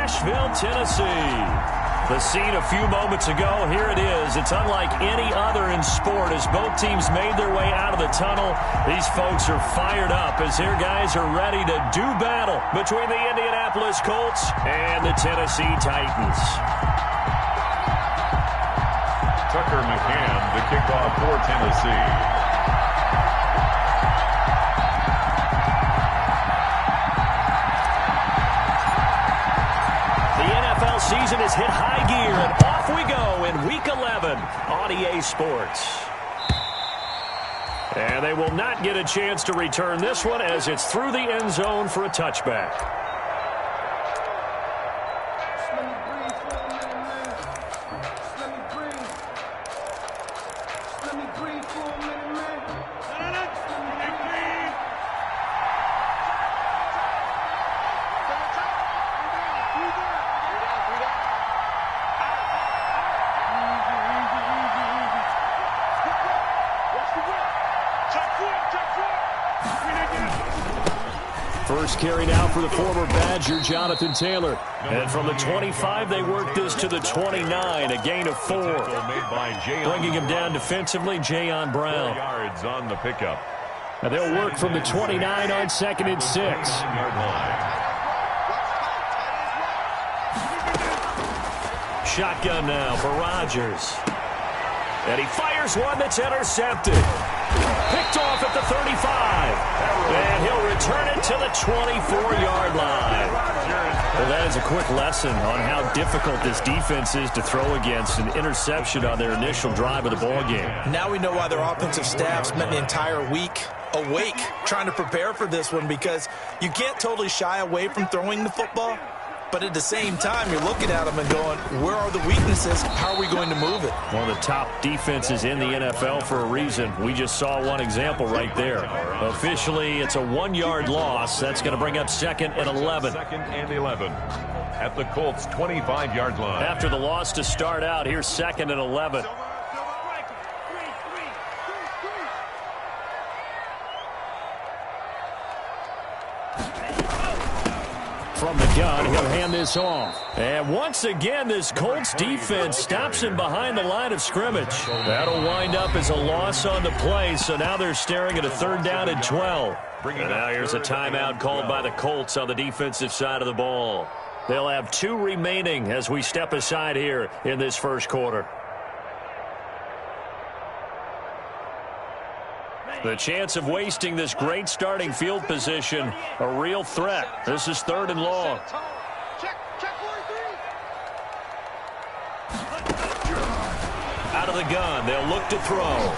Nashville, Tennessee. The scene a few moments ago, here it is. It's unlike any other in sport as both teams made their way out of the tunnel. These folks are fired up as their guys are ready to do battle between the Indianapolis Colts and the Tennessee Titans. Tucker McCann, the kickoff for Tennessee. Season has hit high gear, and off we go in Week 11 on EA Sports. And they will not get a chance to return this one as it's through the end zone for a touchback. First carry now for the former Badger, Jonathan Taylor. And from the 25, they work this to the 29, a gain of 4. Bringing him down defensively, Jayon Brown. Yards on the pickup. Now they'll work from the 29 on 2nd and 6. Shotgun now for Rodgers. And he fires one that's intercepted. Picked off at the 35. And he'll return it to the 24-yard line. Well, that is a quick lesson on how difficult this defense is to throw against. An interception on their initial drive of the ballgame. Now we know why their offensive staff spent the entire week awake trying to prepare for this one, because you can't totally shy away from throwing the football. But at the same time, you're looking at them and going, where are the weaknesses? How are we going to move it? One of the top defenses in the NFL for a reason. We just saw one example right there. Officially, it's a 1-yard loss. That's going to bring up 2nd and 11. 2nd and 11 at the Colts' 25-yard line. After the loss to start out, here's 2nd and 11. From the gun, he'll hand this off. And once again, this Colts defense stops him behind the line of scrimmage. That'll wind up as a loss on the play, so now they're staring at a 3rd down and 12. And now here's a timeout called by the Colts on the defensive side of the ball. They'll have 2 remaining as we step aside here in this first quarter. The chance of wasting this great starting field position, a real threat. This is 3rd and long. Out of the gun, they'll look to throw.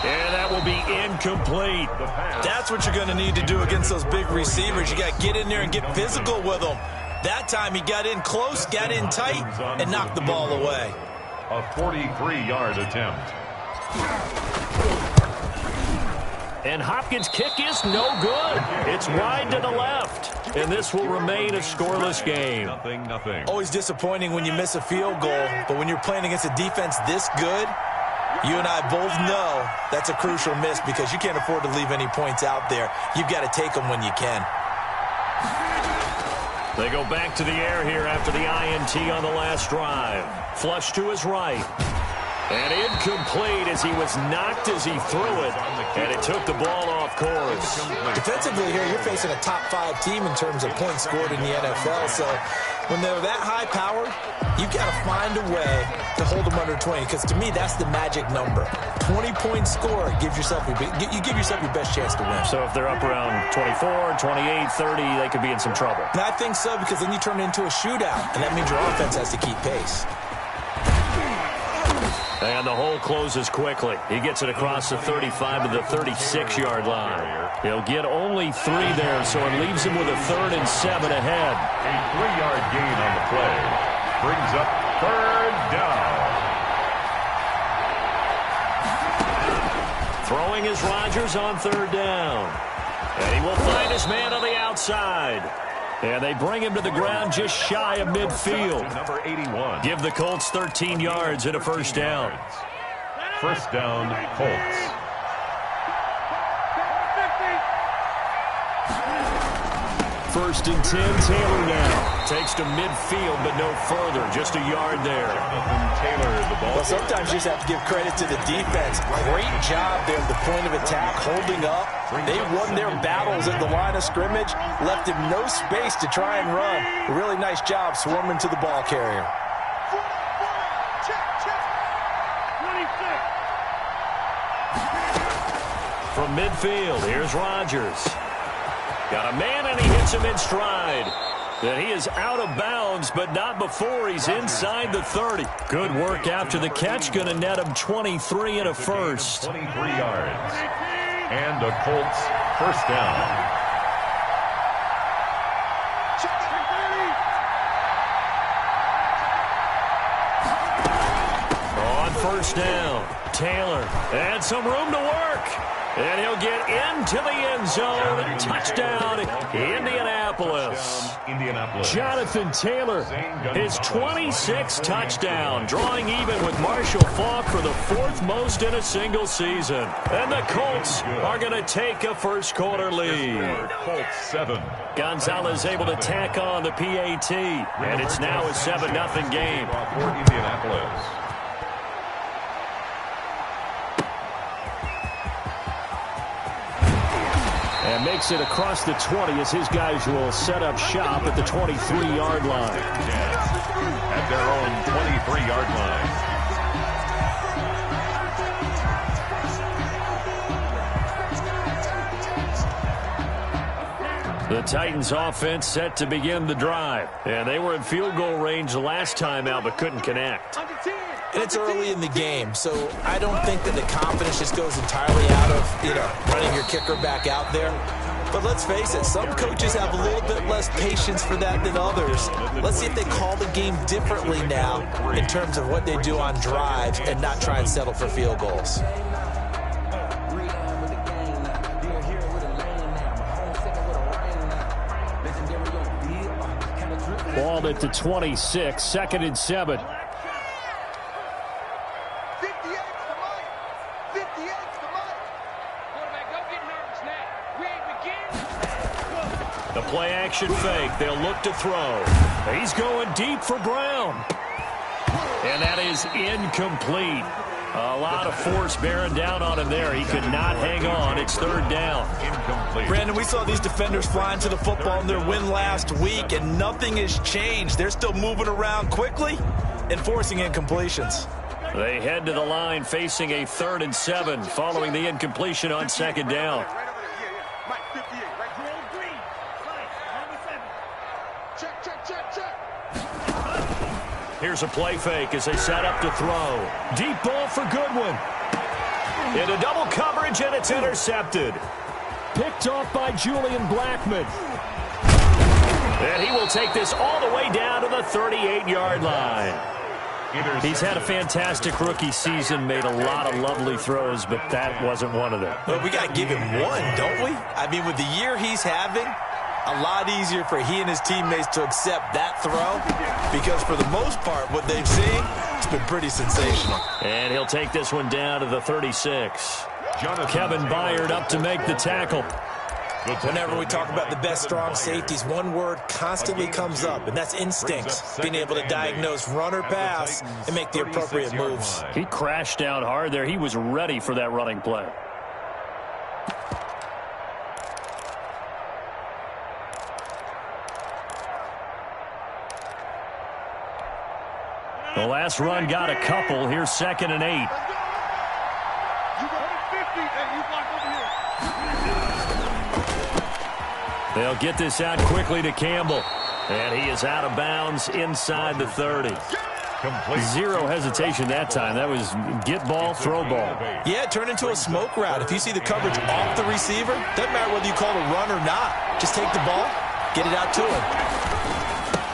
And that will be incomplete. That's what you're going to need to do against those big receivers. You got to get in there and get physical with them. That time he got in close, got in tight, and knocked the ball away. A 43-yard attempt. And Hopkins' kick is no good. It's wide to the left. And this will remain a scoreless game. Nothing. Always disappointing when you miss a field goal, but when you're playing against a defense this good, you and I both know that's a crucial miss because you can't afford to leave any points out there. You've got to take them when you can. They go back to the air here after the INT on the last drive. Flush to his right. And incomplete as he was knocked as he threw it. And it took the ball off course. Defensively here, you're facing a top-5 team in terms of points scored in the NFL. So when they're that high-powered, you've got to find a way to hold them under 20. Because to me, that's the magic number. 20-point score gives yourself you give yourself your best chance to win. So if they're up around 24, 28, 30, they could be in some trouble. And I think so, because then you turn it into a shootout. And that means your offense has to keep pace. And the hole closes quickly. He gets it across the 35 to the 36-yard line. He'll get only 3 there, so it leaves him with a 3rd and 7 ahead. A 3-yard gain on the play. Brings up 3rd down. Throwing is Rodgers on 3rd down. And he will find his man on the outside. And they bring him to the ground just shy of midfield. Number 81. Give the Colts 13 yards and a 1st down. 1st down, Colts. 1st and 10. Taylor now takes to midfield, but no further. Just a yard there. Taylor, the ball. Well, sometimes you just have to give credit to the defense. Great job there at the point of attack, holding up. They won their battles at the line of scrimmage, left him no space to try and run. A really nice job swarming to the ball carrier. From midfield, here's Rodgers. Got a man, and he hits him in stride. Then he is out of bounds, but not before he's inside the 30. Good work after the catch. Going to net him 23 and a first. 23 yards. And the Colts first down. On first down, Taylor had some room to work. And he'll get into the end zone. Touchdown, Indianapolis. Jonathan Taylor, his 26th touchdown, drawing even with Marshall Faulk for the 4th most in a single season. And the Colts are going to take a first-quarter lead. Colts 7. Gonzalez able to tack on the PAT, and it's now a 7-0 game. For Indianapolis. And makes it across the 20 as his guys will set up shop at the 23-yard line. At their own 23-yard line. The Titans offense set to begin the drive. And they were in field goal range last time out but couldn't connect. And it's early in the game, so I don't think that the confidence just goes entirely out of, running your kicker back out there. But let's face it, some coaches have a little bit less patience for that than others. Let's see if they call the game differently now in terms of what they do on drives and not try and settle for field goals. Ball at the 26, 2nd and 7. The play-action fake. They'll look to throw. He's going deep for Brown. And that is incomplete. A lot of force bearing down on him there. He could not hang on. It's 3rd down. Incomplete. Brandon, we saw these defenders flying to the football in their win last week, and nothing has changed. They're still moving around quickly and forcing incompletions. They head to the line facing a 3rd and 7 following the incompletion on 2nd down. Here's a play fake as they set up to throw. Deep ball for Goodwin. Into double coverage, and it's intercepted. Picked off by Julian Blackmon. And he will take this all the way down to the 38-yard line. He's had a fantastic rookie season, made a lot of lovely throws, but that wasn't one of them. Well, we got to give him one, don't we? I mean, with the year he's having, a lot easier for he and his teammates to accept that throw because for the most part, what they've seen, it's been pretty sensational. And he'll take this one down to the 36. Kevin Byard up to make the tackle. Whenever we talk about the best strong safeties, one word constantly comes up, and that's instinct. Being able to diagnose run or pass and make the appropriate moves. He crashed down hard there. He was ready for that running play. The last run got a couple. Here's 2nd and 8. They'll get this out quickly to Campbell. And he is out of bounds inside the 30. Zero hesitation that time. That was get ball, throw ball. Yeah, it turned into a smoke route. If you see the coverage off the receiver, doesn't matter whether you call it a run or not. Just take the ball, get it out to him.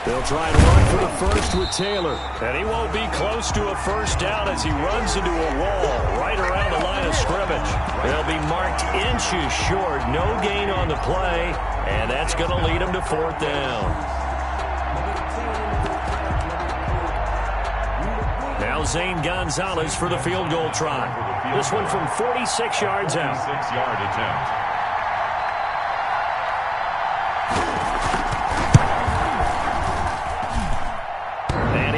They'll try and run for the first with Taylor. And he won't be close to a first down as he runs into a wall right around the line of scrimmage. They'll be marked inches short. No gain on the play. And that's going to lead him to 4th down. Now Zane Gonzalez for the field goal try. This one from 46 yards out. 46-yard attempt.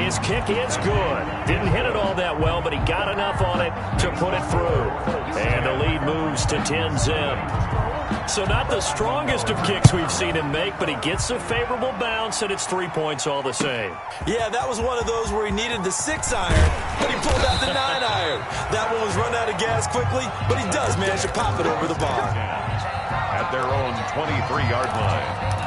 His kick is good. Didn't hit it all that well, but he got enough on it to put it through. And the lead moves to 10-zip. So not the strongest of kicks we've seen him make, but he gets a favorable bounce, and it's 3 points all the same. Yeah, that was one of those where he needed the 6-iron, but he pulled out the 9-iron. That one was run out of gas quickly, but he does manage to pop it over the bar. At their own 23-yard line.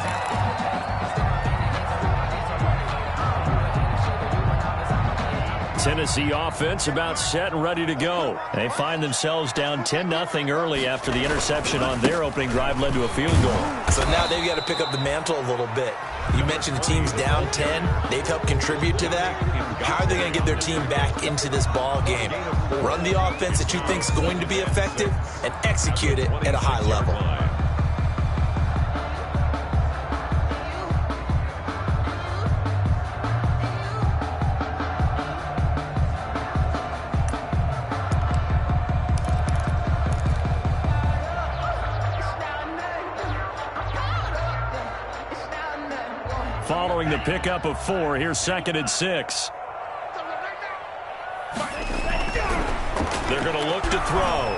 Tennessee offense about set and ready to go. They find themselves down 10-0 early after the interception on their opening drive led to a field goal. So now they've got to pick up the mantle a little bit. You mentioned the team's down 10. They've helped contribute to that. How are they going to get their team back into this ball game? Run the offense that you think is going to be effective and execute it at a high level. Following the pickup of 4, here's 2nd and 6. They're going to look to throw.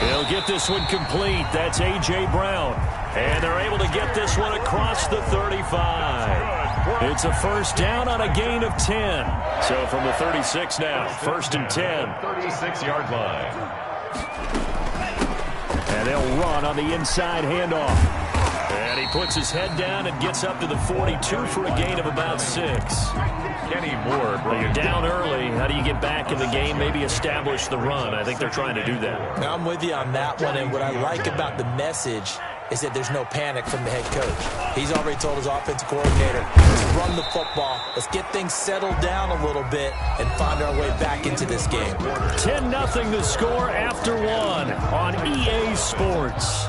He'll get this one complete. That's A.J. Brown. And they're able to get this one across the 35. It's a first down on a gain of 10. So from the 36 now, 1st and 10. 36-yard line. And they'll run on the inside handoff. And he puts his head down and gets up to the 42 for a gain of about 6. Kenny Moore. You're down early. How do you get back in the game? Maybe establish the run. I think they're trying to do that. Now I'm with you on that one, and what I like about the message is that there's no panic from the head coach. He's already told his offensive coordinator, let's run the football. Let's get things settled down a little bit and find our way back into this game. 10-0 the score after 1 on EA Sports.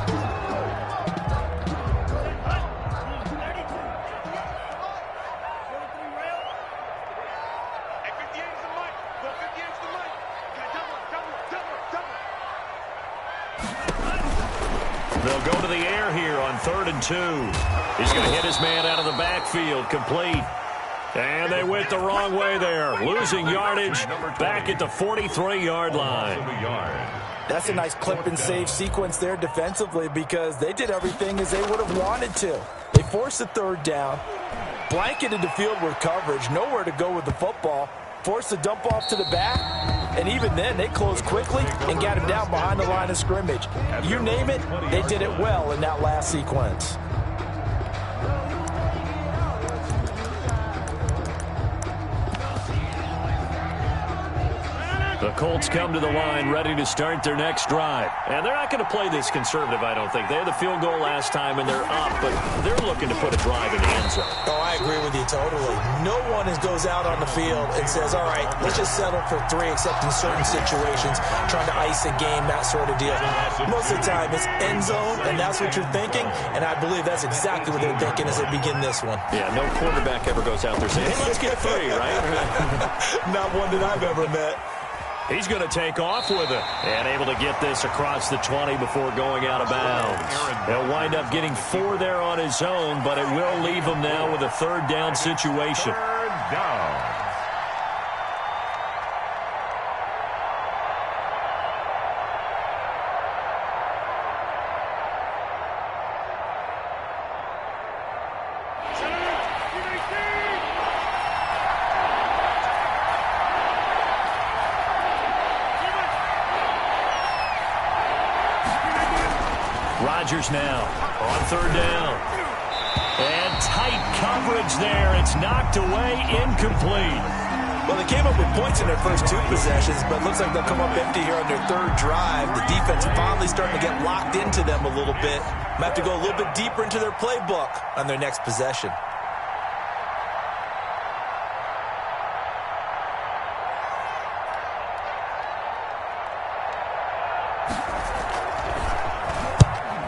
They'll go to the air here on 3rd and 2. He's going to hit his man out of the backfield, complete. And they went the wrong way there, losing yardage back at the 43-yard line. That's a nice clip and save sequence there defensively because they did everything as they would have wanted to. They forced the 3rd down, blanketed the field with coverage, nowhere to go with the football, forced the dump off to the back, and even then they closed quickly and got him down behind the line of scrimmage. You name it, they did it well in that last sequence. The Colts come to the line ready to start their next drive. And they're not going to play this conservative, I don't think. They had the field goal last time, and they're up, but they're looking to put a drive in the end zone. Oh, I agree with you totally. No one goes out on the field and says, all right, let's just settle for 3, except in certain situations, trying to ice a game, that sort of deal. Most of the time, it's end zone, and that's what you're thinking, and I believe that's exactly what they're thinking as they begin this one. Yeah, no quarterback ever goes out there saying, hey, let's get 3, right? Not one that I've ever met. He's going to take off with it and able to get this across the 20 before going out of bounds. He'll wind up getting 4 there on his own, but it will leave him now with a 3rd down situation. 3rd down. Rodgers now on 3rd down. And tight coverage there. It's knocked away, incomplete. Well, they came up with points in their first 2 possessions, but it looks like they'll come up empty here on their 3rd drive. The defense finally starting to get locked into them a little bit. Might have to go a little bit deeper into their playbook on their next possession.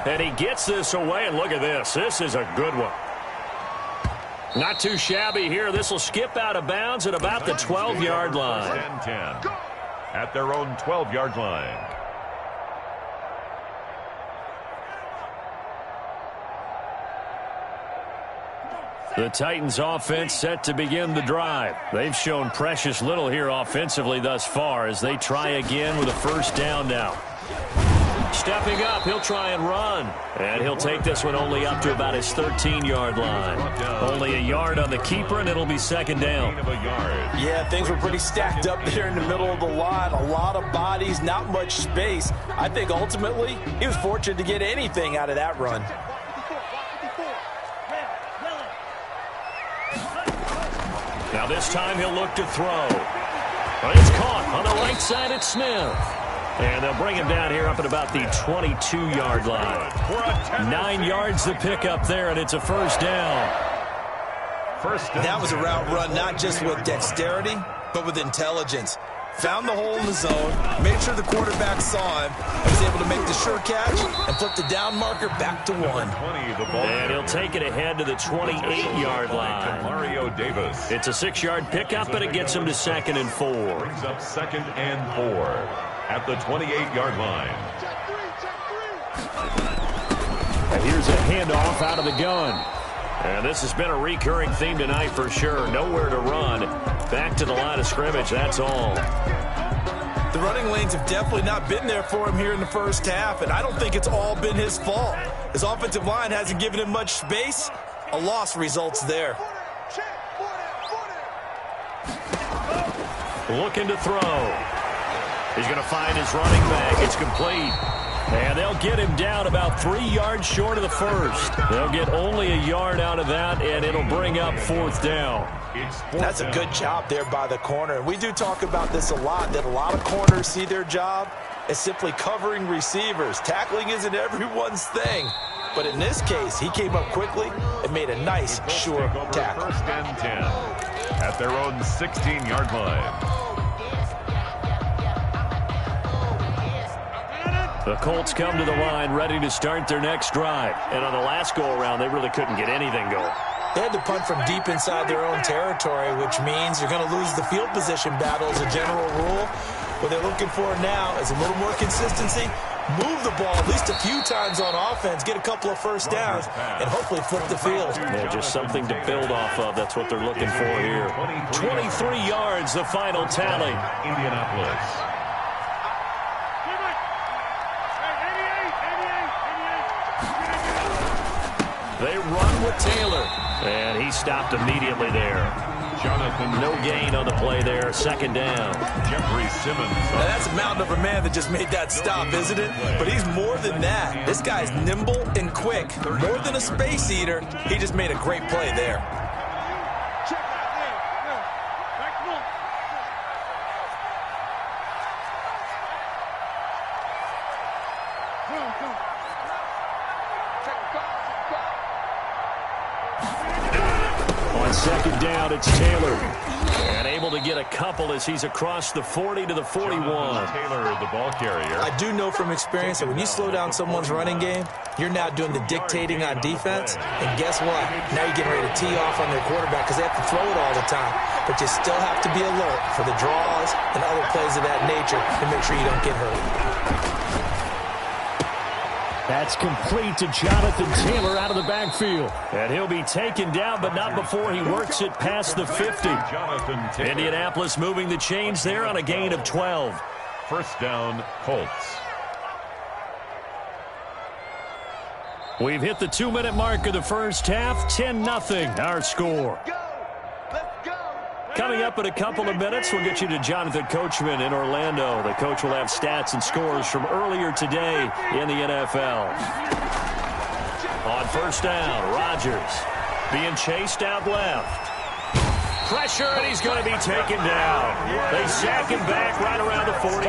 And he gets this away, and look at this. This is a good one. Not too shabby here. This will skip out of bounds at about the 12-yard line. 10-10 at their own 12-yard line. The Titans offense set to begin the drive. They've shown precious little here offensively thus far as they try again with a first down now. Stepping up, he'll try and run. And he'll take this one only up to about his 13-yard line. Only a yard on the keeper, and it'll be second down. Yeah, things were pretty stacked up there in the middle of the line. A lot of bodies, not much space. I think ultimately he was fortunate to get anything out of that run. Now this time he'll look to throw. But it's caught on the right side at Smith. And they'll bring him down here up at about the 22-yard line. 9 yards to pick up there, and it's a first down. That was a route run not just with dexterity, but with intelligence. Found the hole in the zone, made sure the quarterback saw him, and was able to make the sure catch and flip the down marker back to 1. And he'll take it ahead to the 28-yard line. Mario Davis. It's a 6-yard pickup, but it gets him to 2nd and 4. Brings up 2nd and 4 at the 28-yard line. And here's a handoff out of the gun. And this has been a recurring theme tonight for sure. Nowhere to run. Back to the line of scrimmage, that's all. The running lanes have definitely not been there for him here in the first half, and I don't think it's all been his fault. His offensive line hasn't given him much space. A loss results there. Looking to throw. He's going to find his running back. It's complete. And they'll get him down about 3 yards short of the first. They'll get only a yard out of that, and it'll bring up 4th down. That's a good job there by the corner. And we do talk about this a lot, that a lot of corners see their job as simply covering receivers. Tackling isn't everyone's thing. But in this case, he came up quickly and made a nice, sure tackle. 1st and 10 at their own 16-yard line. The Colts come to the line ready to start their next drive. And on the last go-around, they really couldn't get anything going. They had to punt from deep inside their own territory, which means you're going to lose the field position battle as a general rule. What they're looking for now is a little more consistency, move the ball at least a few times on offense, get a couple of first downs, and hopefully flip the field. Yeah, just something to build off of. That's what they're looking for here. 23 yards, the final tally. Indianapolis. They run with Taylor, and he stopped immediately there. Jonathan. No gain on the play there. 2nd down. Jeffrey Simmons. Now that's a mountain of a man that just made that stop, isn't it? But he's more than that. This guy's nimble and quick. More than a space eater, he just made a great play there. On 2nd down, it's Taylor. And able to get a couple as he's across the 40 to the 41. Taylor, the ball carrier. I do know from experience that when you slow down someone's running game, you're now doing the dictating on defense. And guess what? Now you're getting ready to tee off on their quarterback because they have to throw it all the time. But you still have to be alert for the draws and other plays of that nature to make sure you don't get hurt. That's complete to Jonathan Taylor out of the backfield. And he'll be taken down, but not before he works it past the 50. Indianapolis moving the chains there on a gain of 12. 1st down, Colts. We've hit the 2-minute mark of the first half. 10-0 our score. Coming up in a couple of minutes, we'll get you to Jonathan Coachman in Orlando. The coach will have stats and scores from earlier today in the NFL. On 1st down, Rodgers being chased out left. Pressure, and he's going to be taken down. They sack him back right around the 44.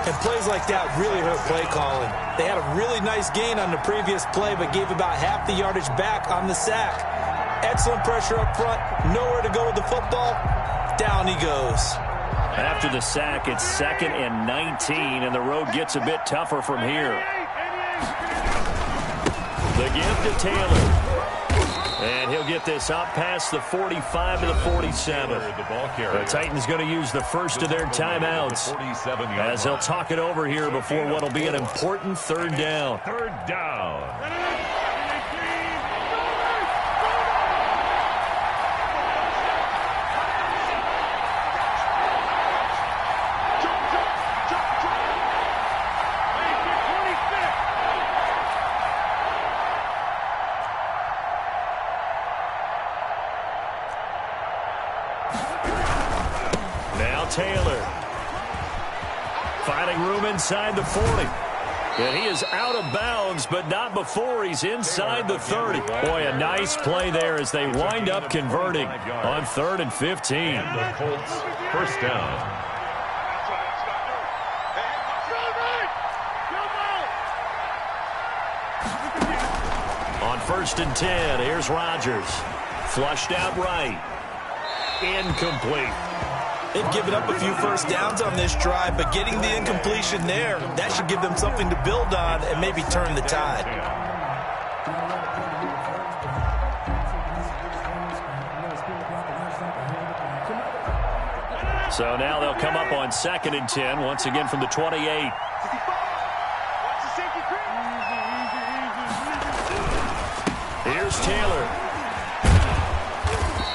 And plays like that really hurt play calling. They had a really nice gain on the previous play, but gave about half the yardage back on the sack. Excellent pressure up front. Nowhere to go with the football. Down he goes. After the sack, it's 2nd and 19, and the road gets a bit tougher from here. The give to Taylor. And he'll get this up past the 45 to the 47. The Titans going to use the first of their timeouts as they'll talk it over here before what will be an important 3rd down. 3rd down. Taylor. Finding room inside the 40. And he is out of bounds, but not before he's inside the 30. Boy, a nice play there as they wind up converting on 3rd and 15. The Colts, first down. On 1st and 10, here's Rodgers. Flushed out right. Incomplete. They've given up a few first downs on this drive, but getting the incompletion there, that should give them something to build on and maybe turn the tide. So now they'll come up on 2nd and 10, once again from the 28. Here's Taylor.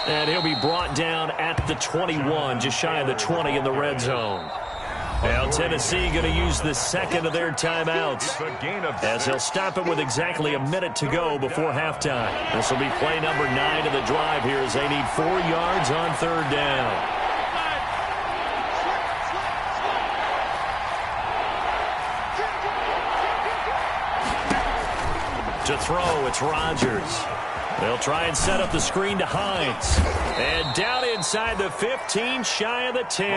And he'll be brought down at the 21, just shy of the 20 in the red zone. Now Tennessee going to use the second of their timeouts, as they'll stop it with exactly a minute to go before halftime. This will be play number 9 of the drive here as they need 4 yards on 3rd down. To throw, it's Rodgers. They'll try and set up the screen to Hines. And down inside the 15, shy of the 10.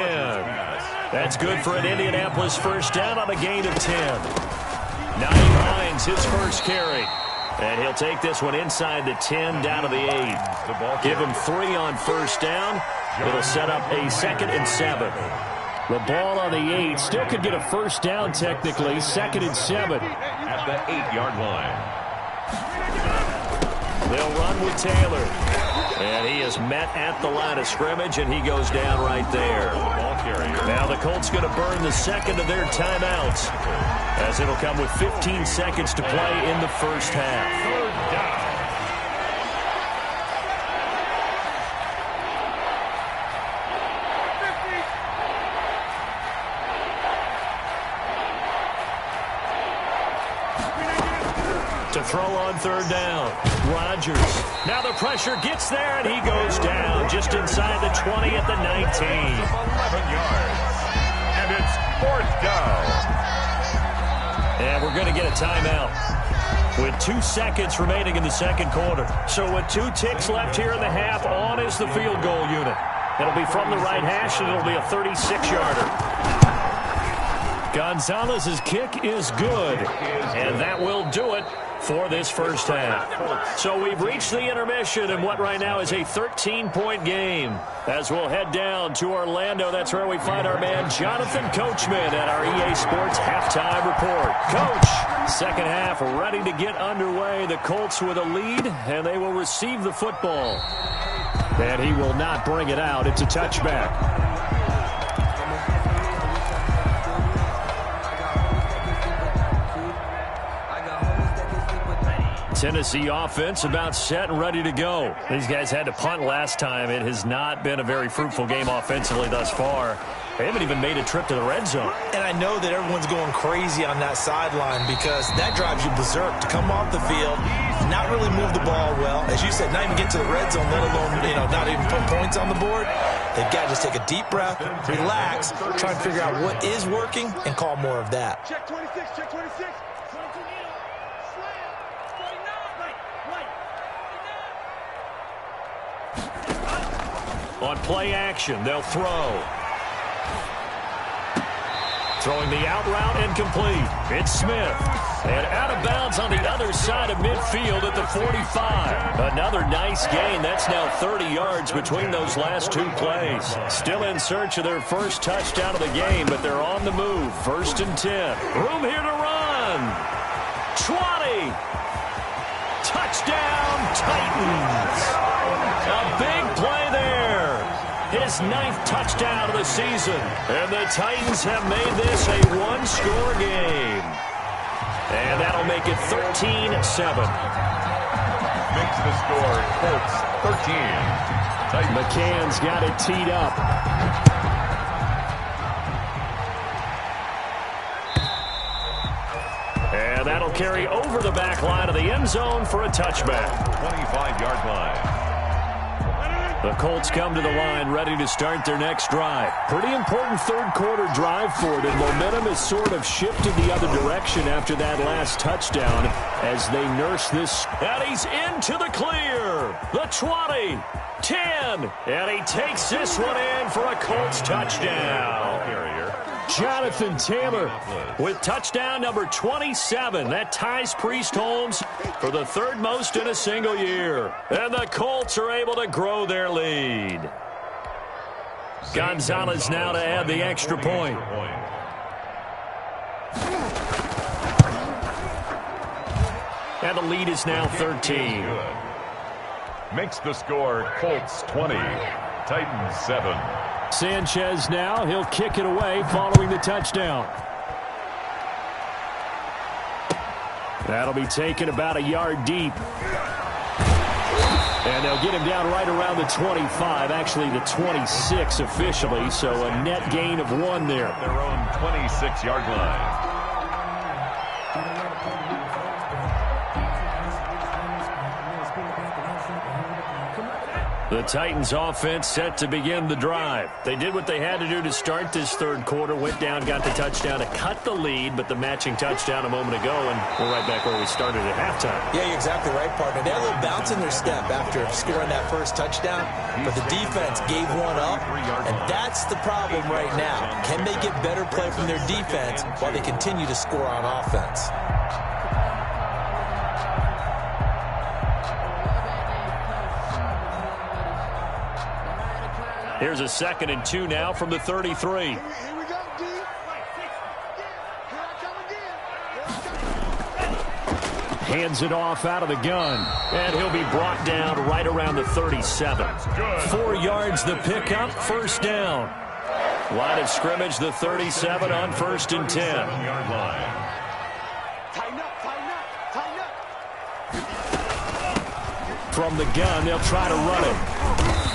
That's good for an Indianapolis first down on a gain of 10. Naeem Hines, his first carry. And he'll take this one inside the 10, down to the 8. Give him 3 on first down. It'll set up a 2nd and 7. The ball on the 8 still could get a first down technically. 2nd and 7. At the 8-yard line. They'll run with Taylor. And he is met at the line of scrimmage, and he goes down right there. Now the Colts going to burn the second of their timeouts, as it'll come with 15 seconds to play in the first half. To throw on 3rd down. Rodgers. Now the pressure gets there, and he goes down just inside the 20 at the 19. 11 yards. And it's 4th down. And we're going to get a timeout with 2 seconds remaining in the second quarter. So with 2 ticks left here in the half, on is the field goal unit. It'll be from the right hash, and it'll be a 36-yarder. Gonzalez's kick is good, and that will do it for this first half. So we've reached the intermission in what right now is a 13-point game. As we'll head down to Orlando, that's where we find our man Jonathan Coachman at our EA Sports Halftime Report. Coach, second half ready to get underway. The Colts with a lead, and they will receive the football. And he will not bring it out. It's a touchback. Tennessee offense about set and ready to go. These guys had to punt last time. It has not been a very fruitful game offensively thus far. They haven't even made a trip to the red zone. And I know that everyone's going crazy on that sideline because that drives you berserk to come off the field, not really move the ball well. As you said, not even get to the red zone, let alone, not even put points on the board. They've got to just take a deep breath, relax, try and figure out what is working, and call more of that. Check 26, check 26. On play action, they'll throw. Throwing the out route incomplete. It's Smith. And out of bounds on the other side of midfield at the 45. Another nice gain. That's now 30 yards between those last 2 plays. Still in search of their first touchdown of the game, but they're on the move. 1st and 10. Room here to run. 20. Touchdown, Titans. A big play there. His 9th touchdown of the season. And the Titans have made this a 1-score game. And that'll make it 13-7. Makes the score Colts 13. McCann's got it teed up. And that'll carry over the back line of the end zone for a touchback. 25-yard line. The Colts come to the line, ready to start their next drive. Pretty important third-quarter drive for them. Momentum has sort of shifted the other direction after that last touchdown as they nurse this. And he's into the clear. The 20, 10, and he takes this one in for a Colts touchdown. Jonathan Taylor with touchdown number 27. That ties Priest Holmes for the third most in a single year. And the Colts are able to grow their lead. Gonzalez now to add the extra point. And the lead is now 13. Makes the score Colts 20, Titans 7. Sanchez now, he'll kick it away following the touchdown. That'll be taken about a yard deep. And they'll get him down right around the 25, actually the 26 officially, so a net gain of 1 there. Their own 26-yard line. The Titans offense set to begin the drive. They did what they had to do to start this third quarter, went down, got the touchdown to cut the lead, but the matching touchdown a moment ago, and we're right back where we started at halftime. Yeah, you're exactly right, partner. They had a little bounce in their step after scoring that first touchdown, but the defense gave one up, and that's the problem right now. Can they get better play from their defense while they continue to score on offense? Here's a 2nd and 2 now from the 33. Here we go, D. Here I come again. Hands it off out of the gun. And he'll be brought down right around the 37. 4 yards the pickup, first down. Line of scrimmage, the 37 on 1st and 10. Yard line. Tighten up, tighten up, tighten up. From the gun, they'll try to run it.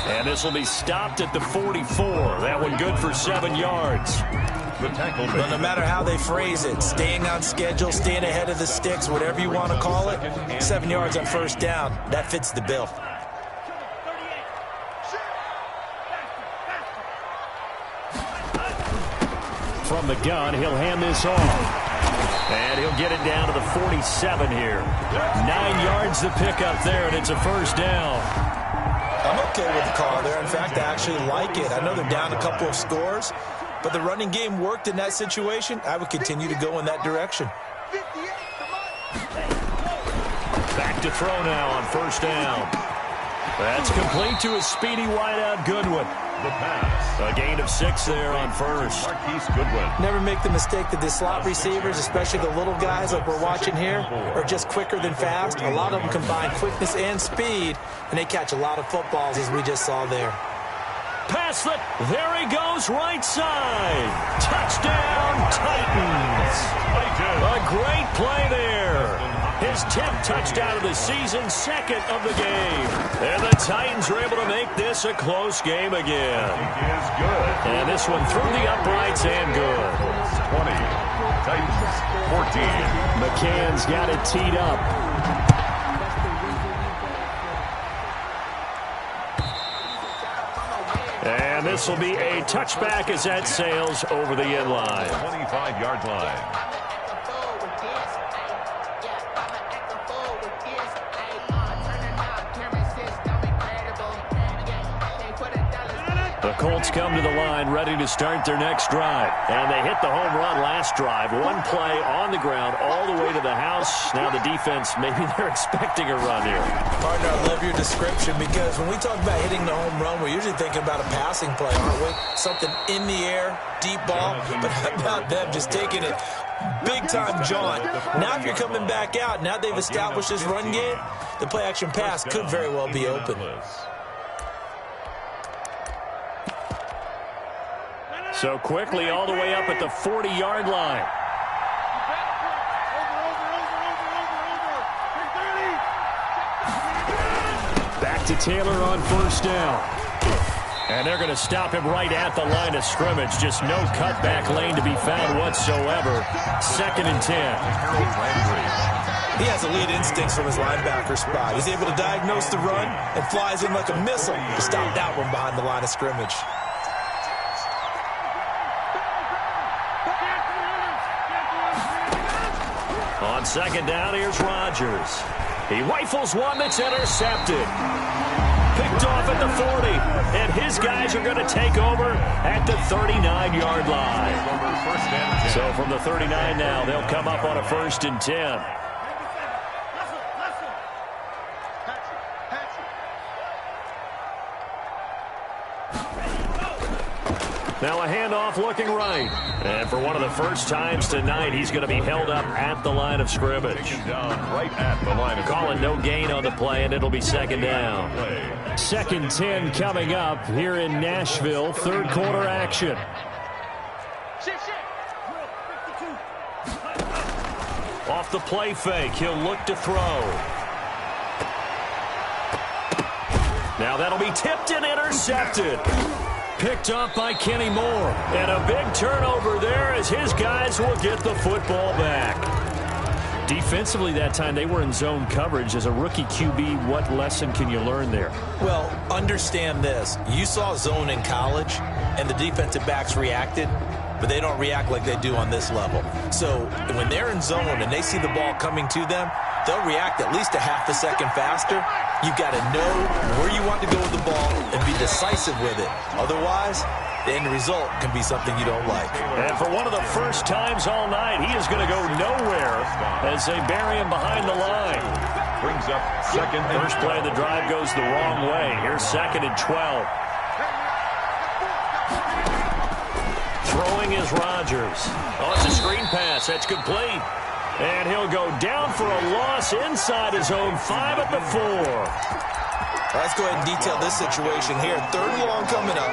And this will be stopped at the 44. That one good for 7 yards. The tackle. But no matter how they phrase it, staying on schedule, staying ahead of the sticks, whatever you want to call it, 7 yards on first down, that fits the bill. From the gun, he'll hand this off. And he'll get it down to the 47 here. 9 yards the pickup there, and it's a first down. I'm okay with the call there. In fact, I actually like it. I know they're down a couple of scores, but the running game worked in that situation. I would continue to go in that direction. Back to throw now on first down. That's complete to a speedy wideout Goodwin. The pass. A gain of 6 there on first. Marquise Goodwin. Never make the mistake that the slot receivers, especially the little guys like we're watching here, are just quicker than fast. A lot of them combine quickness and speed, and they catch a lot of footballs, as we just saw there. Pass it. There he goes, right side. Touchdown, Titans. A great play there. His 10th touchdown of the season, 2nd of the game. And the Titans are able to make this a close game again. He is good. And this one through the uprights and good. 20. Titans 14. McCann's got it teed up. And this will be a touchback as that sails over the end line. 25-yard line. The Colts come to the line ready to start their next drive. And they hit the home run last drive. One play on the ground all the way to the house. Now the defense, maybe they're expecting a run here. Partner, I love your description because when we talk about hitting the home run, we're usually thinking about a passing play, aren't we? Something in the air, deep ball. But how about them just taking it big-time jaunt? Now if you're coming back out, now they've established this run game, the play-action pass could very well be open. So quickly all the way up at the 40-yard line. Back to Taylor on first down. And they're going to stop him right at the line of scrimmage. Just no cutback lane to be found whatsoever. 2nd and 10. He has elite instincts from his linebacker spot. He's able to diagnose the run and flies in like a missile to stop that one behind the line of scrimmage. On second down, here's Rodgers. He rifles one that's intercepted. Picked off at the 40, and his guys are going to take over at the 39-yard line. So from the 39 now, they'll come up on a 1st and 10. Now a handoff looking right. And for one of the first times tonight, he's going to be held up at the line of scrimmage. Right at the line of Calling no gain on the play, and it'll be second down. 2nd and 10 coming up here in Nashville. 3rd quarter action. Off the play fake, he'll look to throw. Now that'll be tipped and intercepted. Picked up by Kenny Moore. And a big turnover there as his guys will get the football back. Defensively that time, they were in zone coverage. As a rookie QB, what lesson can you learn there? Well, understand this. You saw zone in college, and the defensive backs reacted, but they don't react like they do on this level. So when they're in zone and they see the ball coming to them, they'll react at least a half a second faster. You've got to know where you want to go with the ball and be decisive with it. Otherwise, the end result can be something you don't like. And for one of the first times all night, he is going to go nowhere as they bury him behind the line. brings up second. First play of the drive goes the wrong way. Here's 2nd and 12. Throwing is Rodgers. Oh, it's a screen pass. That's complete. And he'll go down for a loss inside his own 5 at the 4. Let's go ahead and detail this situation here. 3rd and long coming up.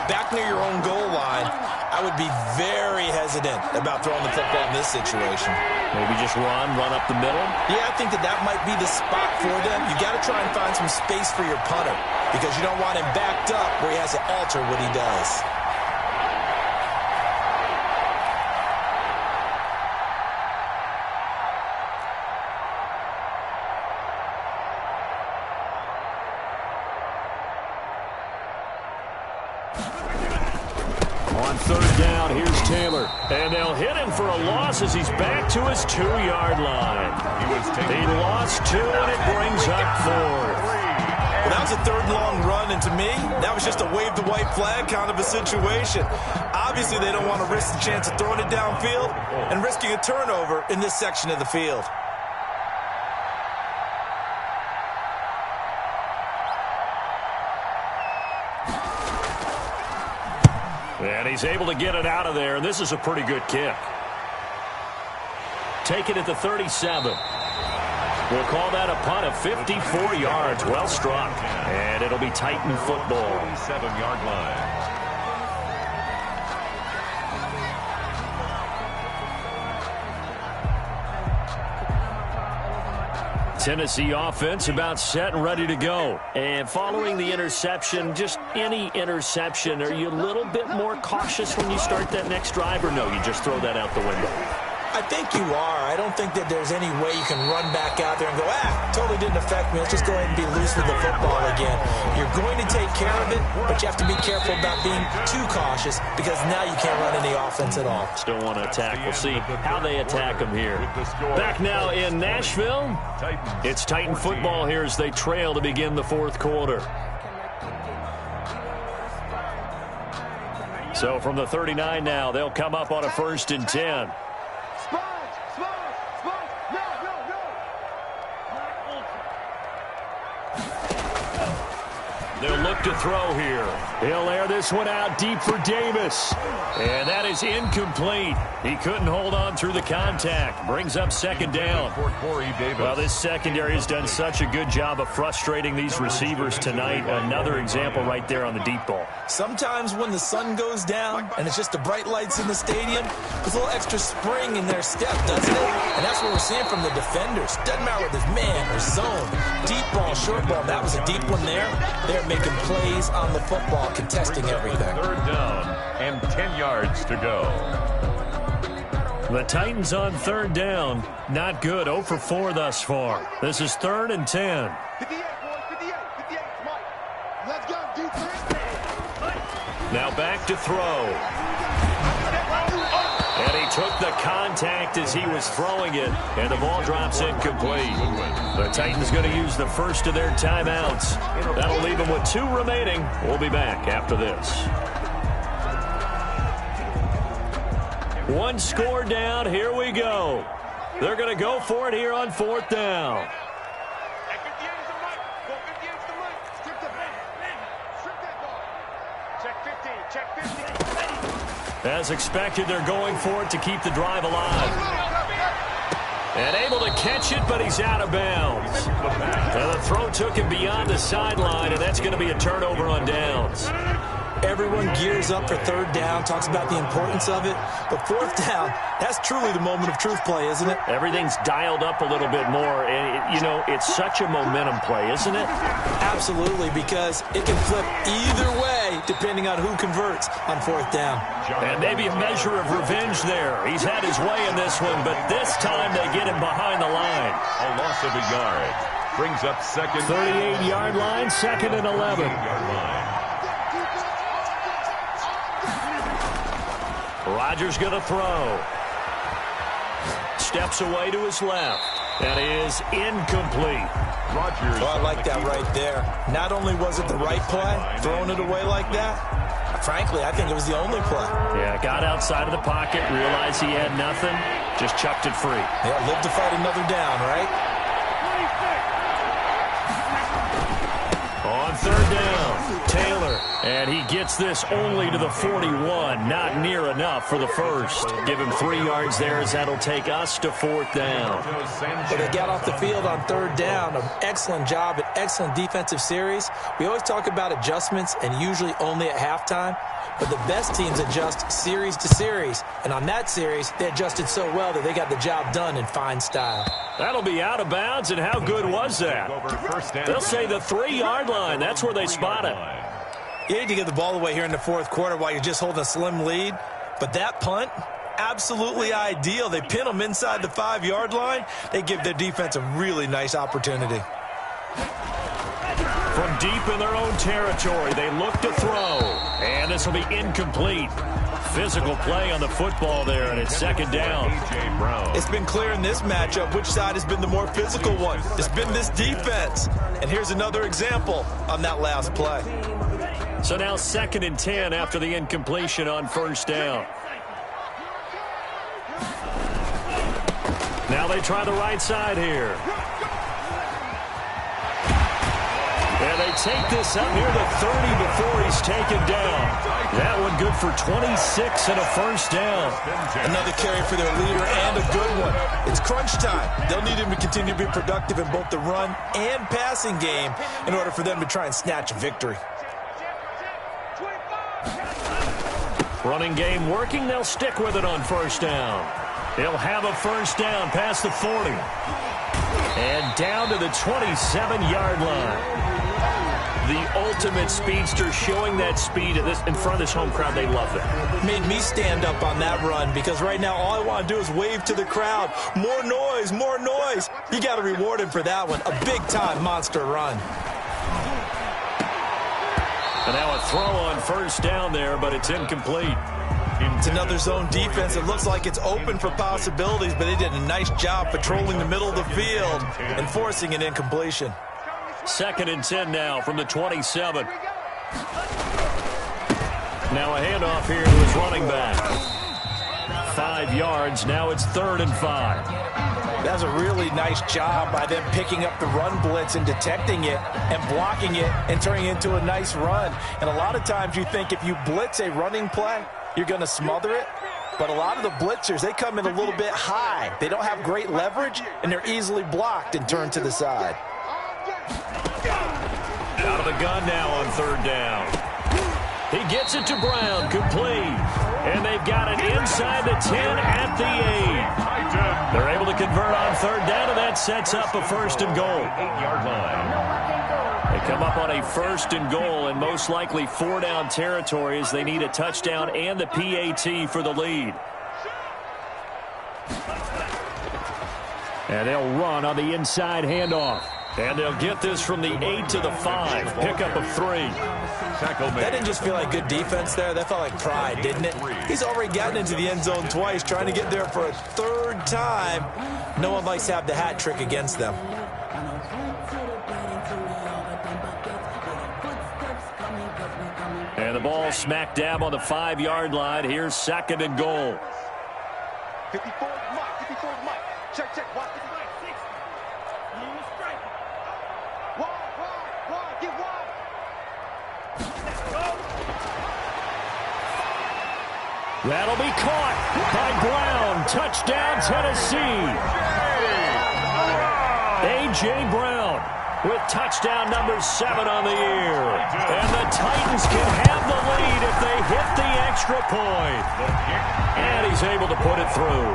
Back near your own goal line. I would be very hesitant about throwing the football in this situation. Maybe just run up the middle? Yeah, I think that might be the spot for them. You got to try and find some space for your punter because you don't want him backed up where he has to alter what he does. On 3rd down, here's Taylor. And they'll hit him for a loss as he's back to his 2-yard line. He lost 2, and it brings up 4th. Well, that was a 3rd long run, and to me, that was just a wave the white flag kind of a situation. Obviously, they don't want to risk the chance of throwing it downfield and risking a turnover in this section of the field. And he's able to get it out of there, and this is a pretty good kick. Take it at the 37. We'll call that a punt of 54 yards. Well struck. And it'll be Titan football. 7-yard line. Tennessee offense about set and ready to go. And following the interception, just any interception, are you a little bit more cautious when you start that next drive, or no, you just throw that out the window? I think you are. I don't think that there's any way you can run back out there and go, totally didn't affect me. Let's just go ahead and be loose with the football again. You're going to take care of it, but you have to be careful about being too cautious because now you can't run any offense at all. Still want to attack. We'll see how they attack them here. Back now in Nashville, it's Titan football here as they trail to begin the 4th quarter. So from the 39 now, they'll come up on a 1st and 10. They'll look to throw here. He'll air this one out deep for Davis. And that is incomplete. He couldn't hold on through the contact. Brings up 2nd down. Well, this secondary has done such a good job of frustrating these receivers tonight. Another example right there on the deep ball. Sometimes when the sun goes down and it's just the bright lights in the stadium, there's a little extra spring in their step, doesn't it? And that's what we're seeing from the defenders. Doesn't matter whether it's man or zone. Deep ball, short ball. That was a deep one there. They're making plays on the football, contesting everything. 3rd down and 10 yards to go. The Titans on third down. Not good. 0 for 4 thus far. This is 3rd and 10. 58, boys. 58. 58. Mike. Let's go, defense. Now back to throw. And he took the contact as he was throwing it, and the ball drops incomplete. The Titans going to use the first of their timeouts. That'll leave them with 2 remaining. We'll be back after this. 1 score down. Here we go. They're going to go for it here on 4th down. As expected, they're going for it to keep the drive alive. And able to catch it, but he's out of bounds. And the throw took him beyond the sideline, and that's going to be a turnover on downs. Everyone gears up for 3rd down, talks about the importance of it. But 4th down, that's truly the moment of truth play, isn't it? Everything's dialed up a little bit more. And, you know, it's such a momentum play, isn't it? Absolutely, because it can flip either way depending on who converts on 4th down. And maybe a measure of revenge there. He's had his way in this one, but this time they get him behind the line. A loss of a yard. Brings up 2nd. 38-yard line, 2nd and 11. Rodgers going to throw. Steps away to his left. That is incomplete. Rodgers. Oh, I like that right there. Not only was it the right play, throwing it away like that, frankly, I think it was the only play. Yeah, got outside of the pocket, realized he had nothing, just chucked it free. Yeah, live to fight another down, right? On 3rd down, Taylor. And he gets this only to the 41. Not near enough for the first. Give him 3 yards there as that'll take us to 4th down. But they got off the field on 3rd down. An excellent job, an excellent defensive series. We always talk about adjustments and usually only at halftime. But the best teams adjust series to series. And on that series, they adjusted so well that they got the job done in fine style. That'll be out of bounds, and how good was that? They'll say the 3-yard line. That's where they spot it. You need to get the ball away here in the 4th quarter while you're just holding a slim lead. But that punt, absolutely ideal. They pin them inside the 5-yard line. They give their defense a really nice opportunity. From deep in their own territory, they look to throw. And this will be incomplete. Physical play on the football there, and it's 2nd down. It's been clear in this matchup which side has been the more physical one. It's been this defense. And here's another example on that last play. So now 2nd and 10 after the incompletion on 1st down. Now they try the right side here. And they take this up near the 30 before he's taken down. That one good for 26 and a 1st down. Another carry for their leader and a good one. It's crunch time. They'll need him to continue to be productive in both the run and passing game in order for them to try and snatch a victory. Running game working. They'll stick with it on 1st down. They'll have a 1st down past the 40. And down to the 27-yard line. The ultimate speedster, showing that speed in front of this home crowd. They love that. Made me stand up on that run because right now all I want to do is wave to the crowd. More noise, more noise. You got to reward him for that one. A big-time monster run. And now a throw on 1st down there, but it's incomplete. It's another zone defense. It looks like it's open for possibilities, but they did a nice job patrolling the middle of the field and forcing an incompletion. 2nd and 10 now from the 27. Now a handoff here to his running back. 5 yards. Now it's 3rd and 5. That's a really nice job by them picking up the run blitz and detecting it and blocking it and turning it into a nice run. And a lot of times you think if you blitz a running play, you're going to smother it. But a lot of the blitzers, they come in a little bit high. They don't have great leverage, and they're easily blocked and turned to the side. Out of the gun now on 3rd down. He gets it to Brown, complete. And they've got it inside the 10 at the 8. They're able to convert on 3rd down, and that sets up a 1st and goal. 8-yard line. They come up on a 1st and goal, and most likely 4-down territory as they need a touchdown and the PAT for the lead. And they'll run on the inside handoff. And they'll get this from the 8 to the 5. Pickup of 3. That didn't just feel like good defense there. That felt like pride, didn't it? He's already gotten into the end zone twice, trying to get there for a third time. No one likes to have the hat trick against them. And the ball smack dab on the 5-yard line. Here's 2nd and goal. 54 Mike. 54 Mike. Check. Watch the Mike. 60. You in the strike. Wide. Get wide. Let's go. That'll be caught by Brown. Touchdown, Tennessee. A.J. Brown with touchdown number 7 on the year. And the Titans can have the lead if they hit the extra point. And he's able to put it through.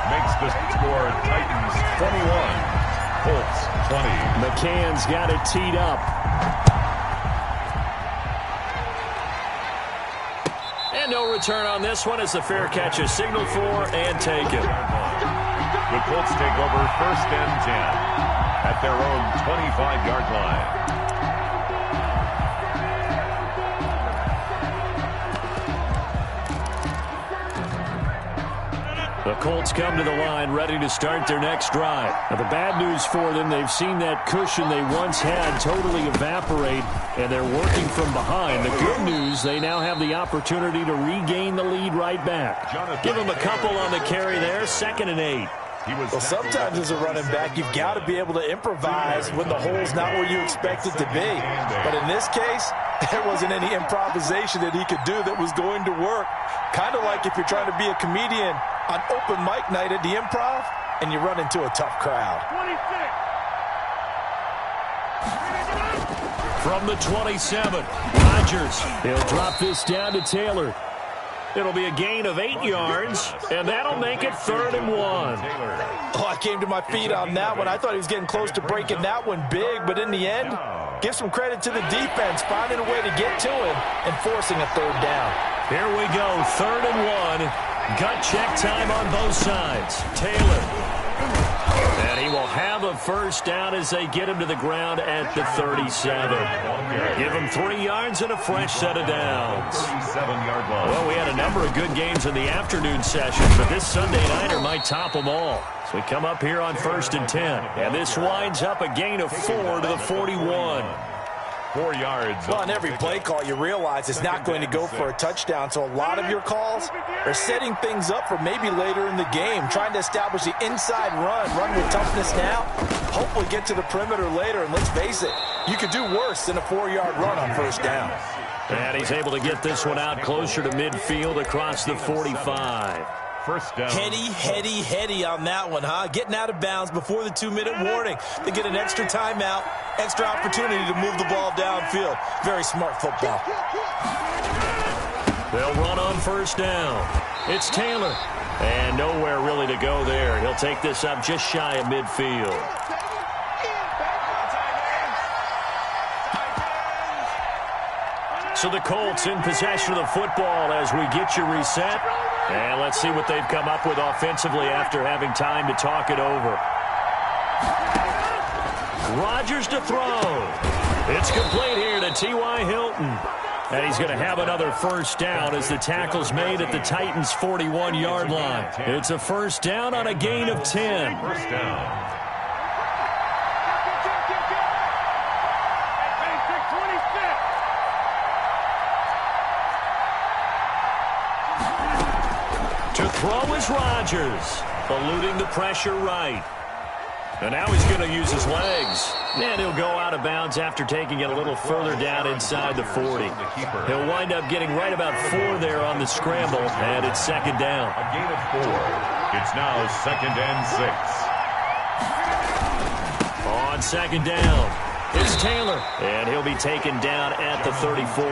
Makes the score Titans 21, Colts 20. McCann's got it teed up. And no return on this one as the fair catch is signaled for and taken. The Colts take over 1st and 10 at their own 25-yard line. The Colts come to the line ready to start their next drive. Now, the bad news for them, they've seen that cushion they once had totally evaporate, and they're working from behind. The good news, they now have the opportunity to regain the lead right back. Give them a couple on the carry there, 2nd and 8. Well, sometimes as a running back, you've got to be able to improvise when the hole's not where you expect it to be. But in this case, there wasn't any improvisation that he could do that was going to work. Kind of like if you're trying to be a comedian on open mic night at the Improv and you run into a tough crowd. 26. From the 27, Rodgers. He'll drop this down to Taylor. It'll be a gain of 8 yards, and that'll make it 3rd and 1. Oh, I came to my feet on that one. I thought he was getting close to breaking that one big, but in the end, give some credit to the defense, finding a way to get to him and forcing a 3rd down. Here we go, 3rd and 1. Gut check time on both sides. Taylor. And he will have a 1st down as they get him to the ground at the 37. Give him 3 yards and a fresh set of downs. 37-yard line. Well, we had a number of good games in the afternoon session, but this Sunday nighter might top them all. So we come up here on 1st and 10. And this winds up a gain of 4 to the 41. 4 yards. Well, on every play call, you realize it's not going to go for a touchdown. So a lot of your calls are setting things up for maybe later in the game, trying to establish the inside run with toughness now, hopefully get to the perimeter later. And let's face it, you could do worse than a 4-yard run on 1st down. And he's able to get this one out closer to midfield across the 45. 1st down. Heady on that one, huh? Getting out of bounds before the 2-minute warning. They get an extra timeout, extra opportunity to move the ball downfield. Very smart football. They'll run on 1st down. It's Taylor. And nowhere really to go there. He'll take this up just shy of midfield. So the Colts in possession of the football as we get you reset. And let's see what they've come up with offensively after having time to talk it over. Rodgers to throw. It's complete here to T.Y. Hilton. And he's going to have another 1st down as the tackle's made at the Titans' 41-yard line. It's a 1st down on a gain of 10. 1st down. To throw is Rodgers, eluding the pressure right. And now he's going to use his legs. And he'll go out of bounds after taking it a little further down inside the 40. He'll wind up getting right about 4 there on the scramble, and it's 2nd down. A gain of 4. It's now 2nd and 6. On 2nd down, it's Taylor. And he'll be taken down at the 34.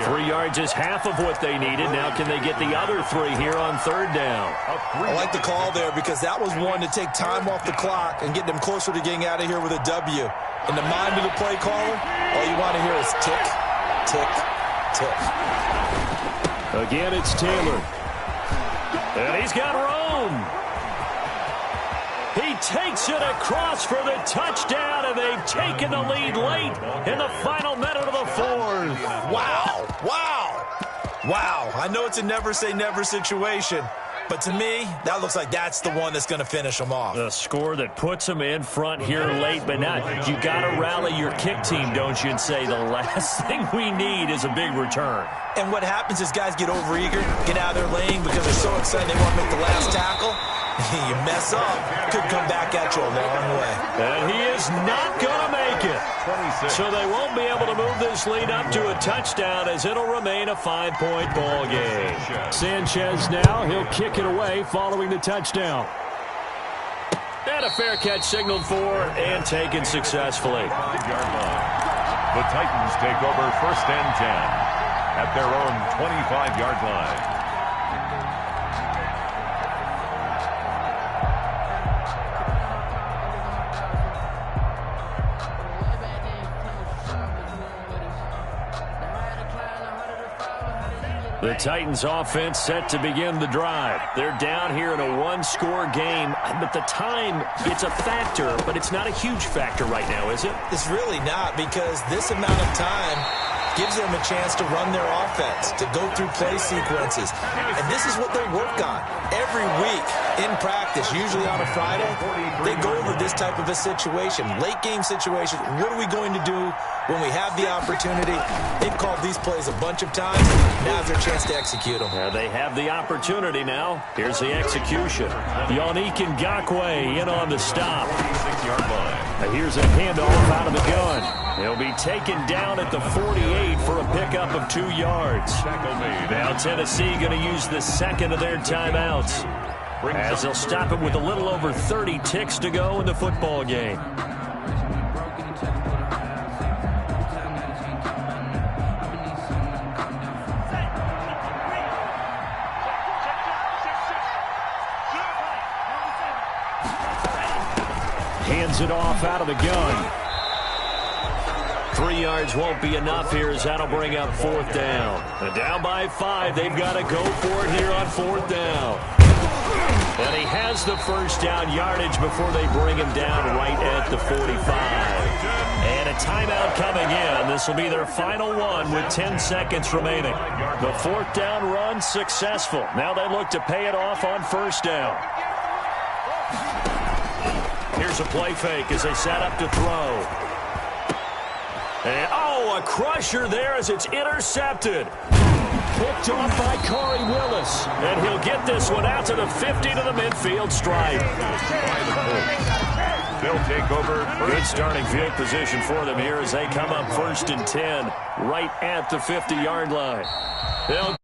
3 yards is half of what they needed. Now can they get the other 3 here on 3rd down? I like the call there because that was one to take time off the clock and get them closer to getting out of here with a W. In the mind of the play caller, all you want to hear is tick, tick, tick. Again, it's Taylor. And he's got room. takes it across for the touchdown, and they've taken the lead late in the final minute of the fourth. Wow, wow, wow. I know it's a never-say-never situation, but to me, that looks like that's the one that's going to finish them off. The score that puts them in front here late, but now you got to rally your kick team, don't you, and say the last thing we need is a big return. And what happens is guys get overeager, get out of their lane because they're so excited they want to make the last tackle. You mess up, could come back at you a long way. And he is not going to make it. 26. So they won't be able to move this lead up to a touchdown as it'll remain a 5-point ball game. Sanchez now, he'll kick it away following the touchdown. And a fair catch signaled for and taken successfully. 5-yard line. The Titans take over 1st and 10 at their own 25-yard line. The Titans offense set to begin the drive. They're down here in a one-score game, but the time, it's a factor, but it's not a huge factor right now, is it? It's really not, because this amount of time gives them a chance to run their offense, to go through play sequences. And this is what they work on every week in practice, usually on a Friday. They go over this type of a situation, late game situation. What are we going to do when we have the opportunity? They've called these plays a bunch of times. Now's their chance to execute them. Yeah, they have the opportunity now. Here's the execution. Yannick Ngakoue in on the stop. 6-yard line. Here's a handoff out of the gun. He'll be taken down at the 48 for a pickup of 2 yards. Now Tennessee going to use the second of their timeouts, as they'll stop it with a little over 30 ticks to go in the football game. Hands it off out of the gun. 3 yards won't be enough here, as that'll bring up 4th down. And down by 5, they've got to go for it here on 4th down. And he has the first down yardage before they bring him down right at the 45. And a timeout coming in. This will be their final one with 10 seconds remaining. The 4th down run successful. Now they look to pay it off on 1st down. Here's a play fake as they set up to throw. And, a crusher there as it's intercepted. Picked off by Corey Willis. And he'll get this one out to the 50 to the midfield stripe. They'll take over. Good starting field position for them here as they come up 1st and 10 right at the 50-yard line. They'll